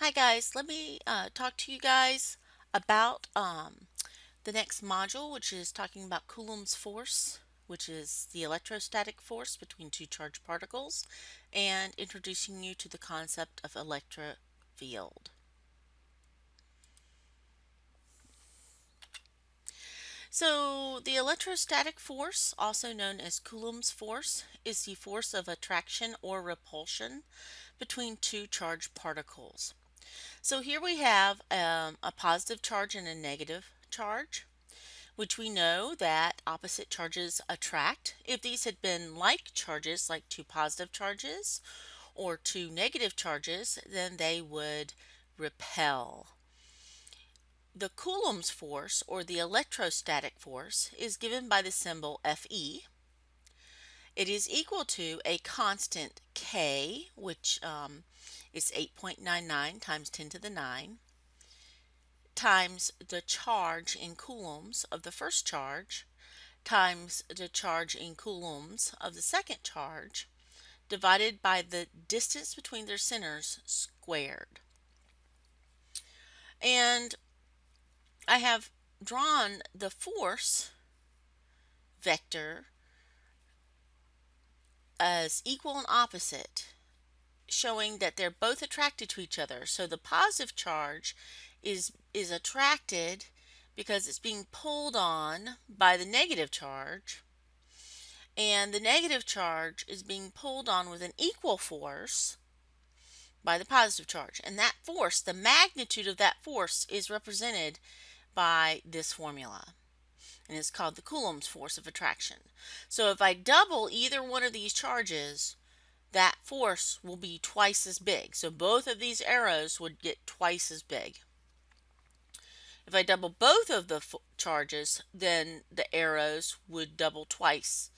Hi guys, let me talk to you guys about the next module, which is talking about Coulomb's force, which is the electrostatic force between two charged particles, and introducing you to the concept of electric field. So the electrostatic force, also known as Coulomb's force, is the force of attraction or repulsion between two charged particles. So here we have a positive charge and a negative charge, which we know that opposite charges attract. If these had been like charges, like two positive charges or two negative charges, then they would repel. The Coulomb's force, or the electrostatic force, is given by the symbol Fe. It is equal to a constant K, which is 8.99 times 10 to the 9, times the charge in coulombs of the first charge times the charge in coulombs of the second charge divided by the distance between their centers squared. And I have drawn the force vector as equal and opposite, showing that they're both attracted to each other. So the positive charge is attracted because it's being pulled on by the negative charge, and the negative charge is being pulled on with an equal force by the positive charge. And that force, the magnitude of that force, is represented by this formula, and it's called the Coulomb's force of attraction. So if I double either one of these charges, that force will be twice as big. So both of these arrows would get twice as big. If I double both of the charges, then the arrows would double twice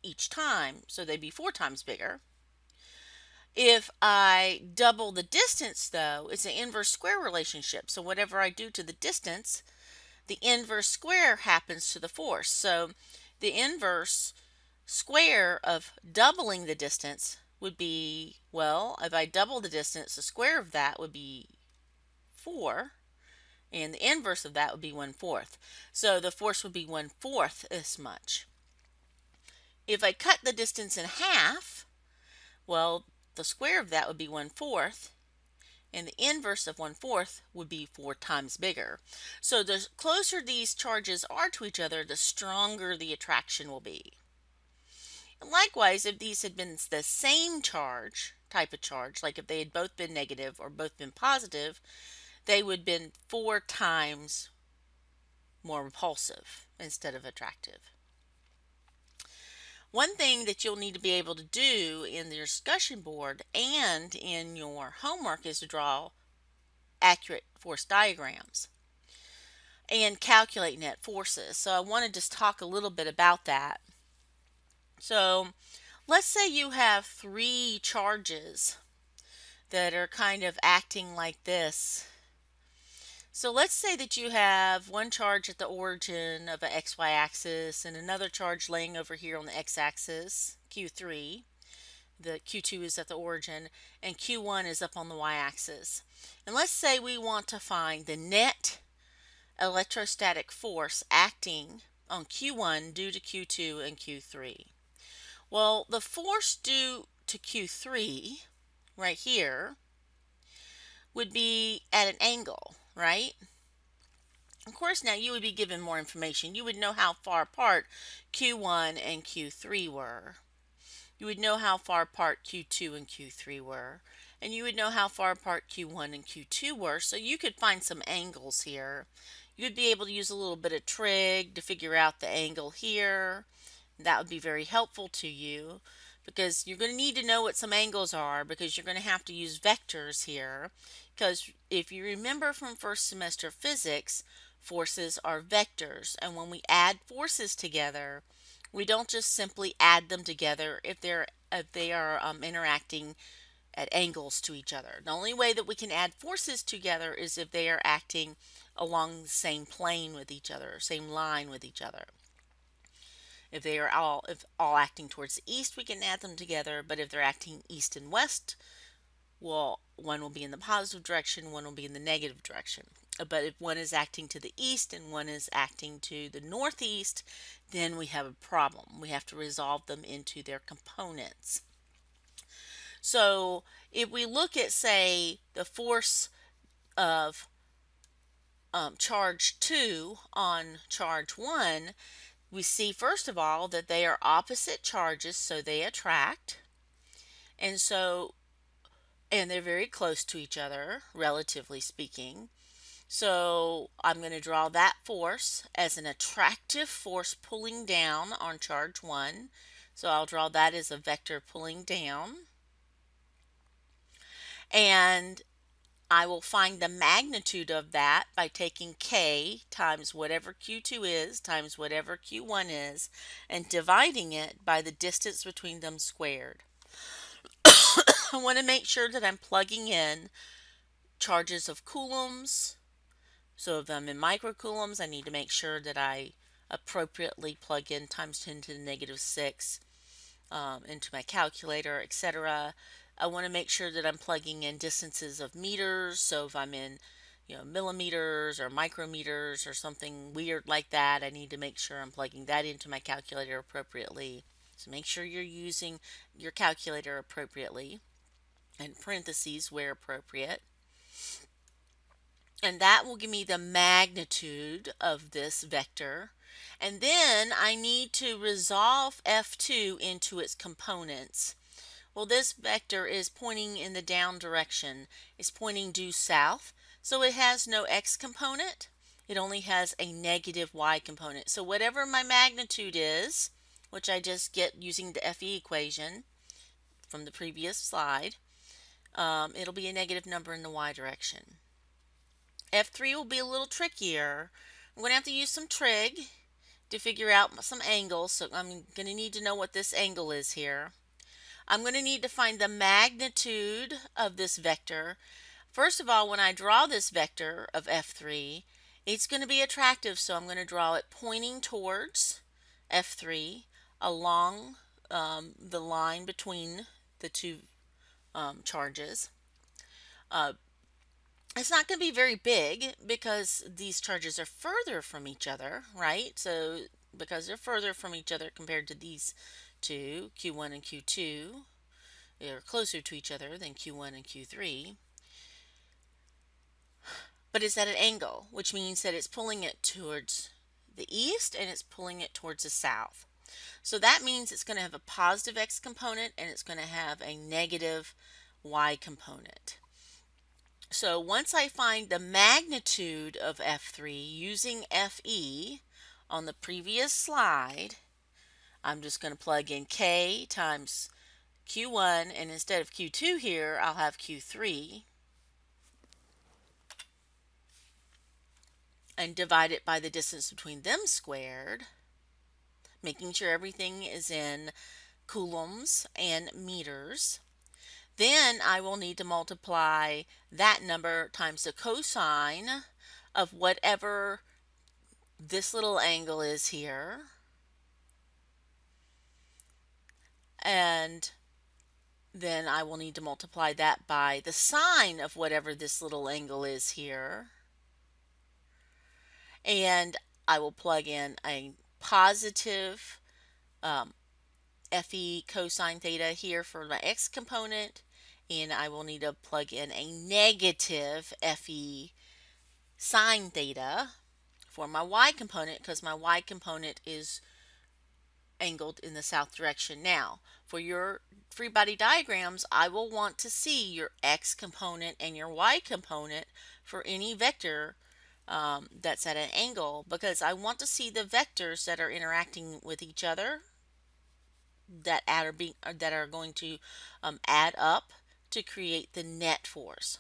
each time, so they'd be 4 times bigger. If I double the distance, though, it's an inverse square relationship. So whatever I do to the distance, the inverse square happens to the force. So the inverse square of doubling the distance would be, well, if I double the distance, the square of that would be 4. And the inverse of that would be 1/4. So the force would be 1/4 as much. If I cut the distance in half, well, the square of that would be 1/4. And the inverse of 1/4 would be 4 times bigger. So the closer these charges are to each other, the stronger the attraction will be. And likewise, if these had been the same type of charge, like if they had both been negative or both been positive, they would have been 4 times more repulsive instead of attractive. One thing that you'll need to be able to do in the discussion board and in your homework is to draw accurate force diagrams and calculate net forces. So I want to just talk a little bit about that. So let's say you have 3 charges that are kind of acting like this. So let's say that you have one charge at the origin of an XY axis and another charge laying over here on the X axis, Q3. The Q2 is at the origin and Q1 is up on the Y axis. And let's say we want to find the net electrostatic force acting on Q1 due to Q2 and Q3. Well, the force due to Q3 right here would be at an angle, right? Of course, now you would be given more information. You would know how far apart Q1 and Q3 were. You would know how far apart Q2 and Q3 were. And you would know how far apart Q1 and Q2 were. So you could find some angles here. You would be able to use a little bit of trig to figure out the angle here. That would be very helpful to you, because you're going to need to know what some angles are, because you're going to have to use vectors here. Because if you remember from first semester physics, forces are vectors, and when we add forces together, we don't just simply add them together if they are interacting at angles to each other. The only way that we can add forces together is if they are acting along the same plane with each other, same line with each other. If all acting towards the east, we can add them together, but if they're acting east and west, well, one will be in the positive direction, one will be in the negative direction. But if one is acting to the east and one is acting to the northeast, then we have a problem. We have to resolve them into their components. So if we look at, say, the force of charge 2 on charge 1, we see first of all that they are opposite charges, so they attract. And so, and they're very close to each other, relatively speaking. So I'm going to draw that force as an attractive force pulling down on charge 1. So I'll draw that as a vector pulling down. And I will find the magnitude of that by taking K times whatever Q2 is times whatever Q1 is and dividing it by the distance between them squared. I want to make sure that I'm plugging in charges of coulombs. So if I'm in microcoulombs, I need to make sure that I appropriately plug in times 10 to the negative 6 into my calculator, etc. I want to make sure that I'm plugging in distances of meters. So if I'm in, millimeters or micrometers or something weird like that, I need to make sure I'm plugging that into my calculator appropriately. So make sure you're using your calculator appropriately, and parentheses where appropriate. And that will give me the magnitude of this vector. And then I need to resolve F2 into its components. Well, this vector is pointing in the down direction. It's pointing due south, so it has no x component. It only has a negative y component. So whatever my magnitude is, which I just get using the FE equation from the previous slide, it'll be a negative number in the y direction. F3 will be a little trickier. I'm going to have to use some trig to figure out some angles, so I'm going to need to know what this angle is here. I'm going to need to find the magnitude of this vector. First of all, when I draw this vector of F3, it's going to be attractive, so I'm going to draw it pointing towards F3 along the line between the two charges. It's not going to be very big because these charges are further from each other, right? So because they're further from each other compared to these two, Q1 and Q2, they're closer to each other than Q1 and Q3. But it's at an angle, which means that it's pulling it towards the east and it's pulling it towards the south. So that means it's going to have a positive x component and it's going to have a negative y component. So once I find the magnitude of F3 using FE on the previous slide, I'm just going to plug in K times Q1, and instead of Q2 here, I'll have Q3, and divide it by the distance between them squared, making sure everything is in coulombs and meters. Then I will need to multiply that number times the cosine of whatever this little angle is here. And then I will need to multiply that by the sine of whatever this little angle is here. And I will plug in a positive FE cosine theta here for my x component, and I will need to plug in a negative FE sine theta for my y component because my y component is angled in the south direction. Now, for your free body diagrams, I will want to see your x component and your y component for any vector that's at an angle, because I want to see the vectors that are interacting with each other that are going to add up to create the net force.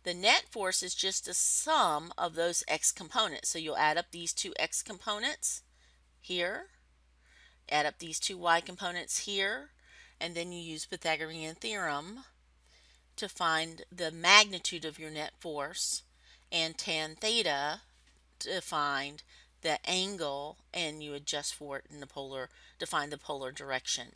The net force is just a sum of those x components. So you'll add up these two x components here, add up these two y components here, and then you use Pythagorean theorem to find the magnitude of your net force, and tan theta to find the angle, and you adjust for it in the polar to find the polar direction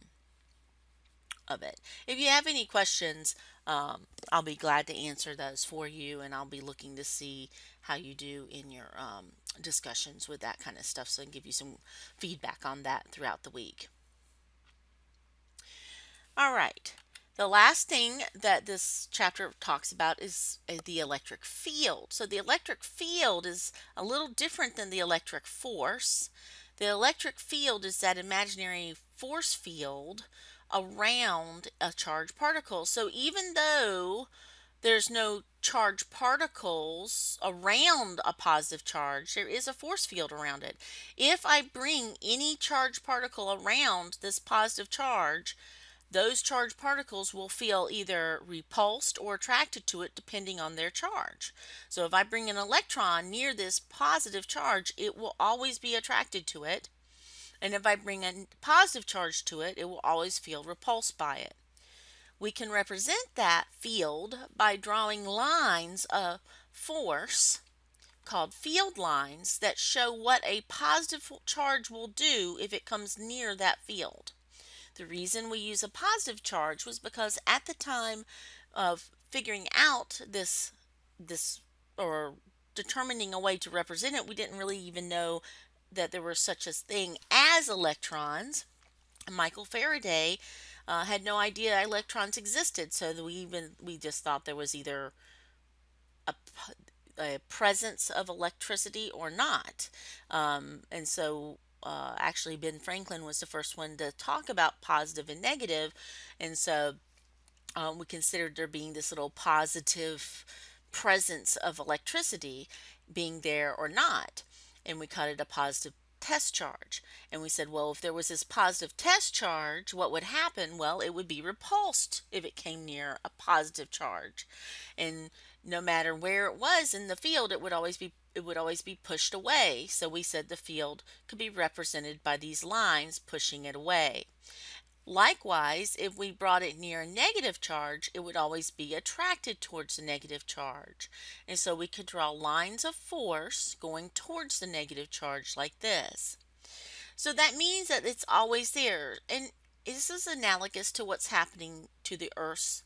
of it. If you have any questions I'll be glad to answer those for you, and I'll be looking to see how you do in your discussions with that kind of stuff, so I can give you some feedback on that throughout the week. All right. The last thing that this chapter talks about is the electric field. So the electric field is a little different than the electric force. The electric field is that imaginary force field around a charged particle. So even though there's no charged particles around a positive charge, there is a force field around it. If I bring any charged particle around this positive charge, those charged particles will feel either repulsed or attracted to it depending on their charge. So if I bring an electron near this positive charge, it will always be attracted to it. And if I bring a positive charge to it, it will always feel repulsed by it. We can represent that field by drawing lines of force called field lines that show what a positive charge will do if it comes near that field. The reason we use a positive charge was because at the time of figuring out this or determining a way to represent it, we didn't really even know that there was such a thing as electrons. Michael Faraday had no idea electrons existed, so that we just thought there was either a, a presence of electricity or not. And so actually Ben Franklin was the first one to talk about positive and negative, and so we considered there being this little positive presence of electricity being there or not, and we called it a positive test charge. And we said, well, if there was this positive test charge, what would happen? Well, it would be repulsed if it came near a positive charge, and no matter where it was in the field, it would always be pushed away. So we said the field could be represented by these lines pushing it away. Likewise, if we brought it near a negative charge, it would always be attracted towards the negative charge. And so we could draw lines of force going towards the negative charge like this. So that means that it's always there. And this is analogous to what's happening to the Earth's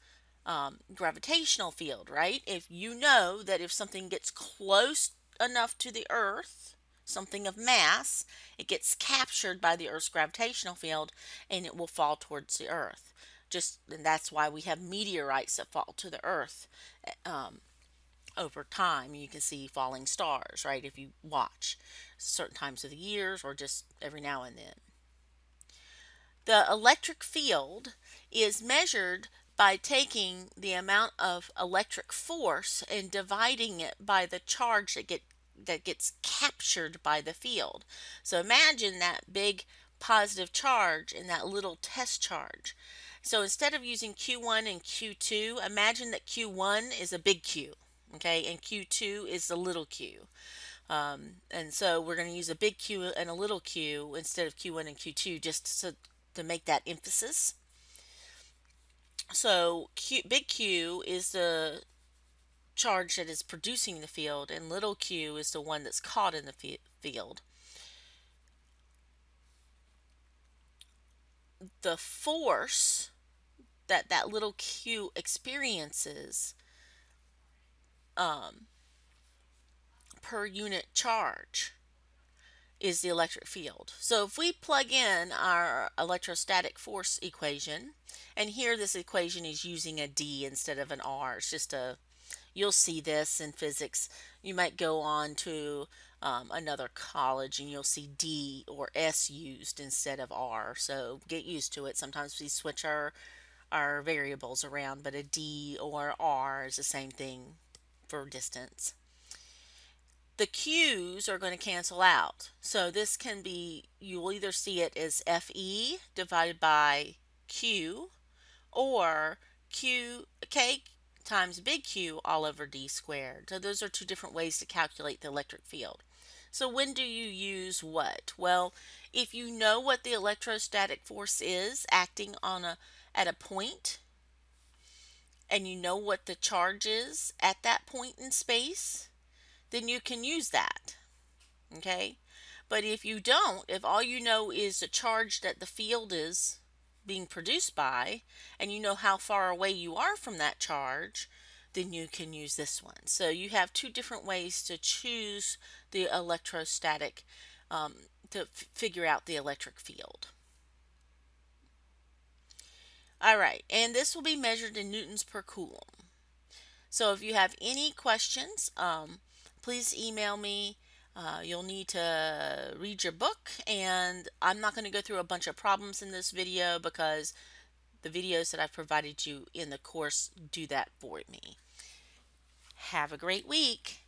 gravitational field, right? If you know that if something gets close enough to the Earth, something of mass, it gets captured by the Earth's gravitational field and it will fall towards the Earth. And that's why we have meteorites that fall to the Earth over time. You can see falling stars, right? If you watch certain times of the years or just every now and then. The electric field is measured by taking the amount of electric force and dividing it by the charge that gets captured by the field. So imagine that big positive charge and that little test charge. So instead of using Q1 and Q2, imagine that Q1 is a big Q, okay, and Q2 is a little q. And so we're going to use a big Q and a little q instead of Q1 and Q2 just to make that emphasis. So big Q is the charge that is producing the field, and little q is the one that's caught in the field. The force that little q experiences per unit charge is the electric field. So if we plug in our electrostatic force equation, and here this equation is using a D instead of an R. It's just you'll see this in physics. You might go on to another college and you'll see D or S used instead of R. So get used to it. Sometimes we switch our variables around, but a D or R is the same thing for distance. The Q's are going to cancel out. So this can be, you will either see it as Fe divided by Q, or K times big Q all over D squared. So those are two different ways to calculate the electric field. So when do you use what? Well, if you know what the electrostatic force is acting at a point, and you know what the charge is at that point in space, then you can use that. Okay? But if you don't, if all you know is the charge that the field is being produced by, and you know how far away you are from that charge, then you can use this one. So you have two different ways to choose the electrostatic, to figure out the electric field. All right, and this will be measured in newtons per coulomb. So if you have any questions, please email me. You'll need to read your book, and I'm not going to go through a bunch of problems in this video because the videos that I've provided you in the course do that for me. Have a great week.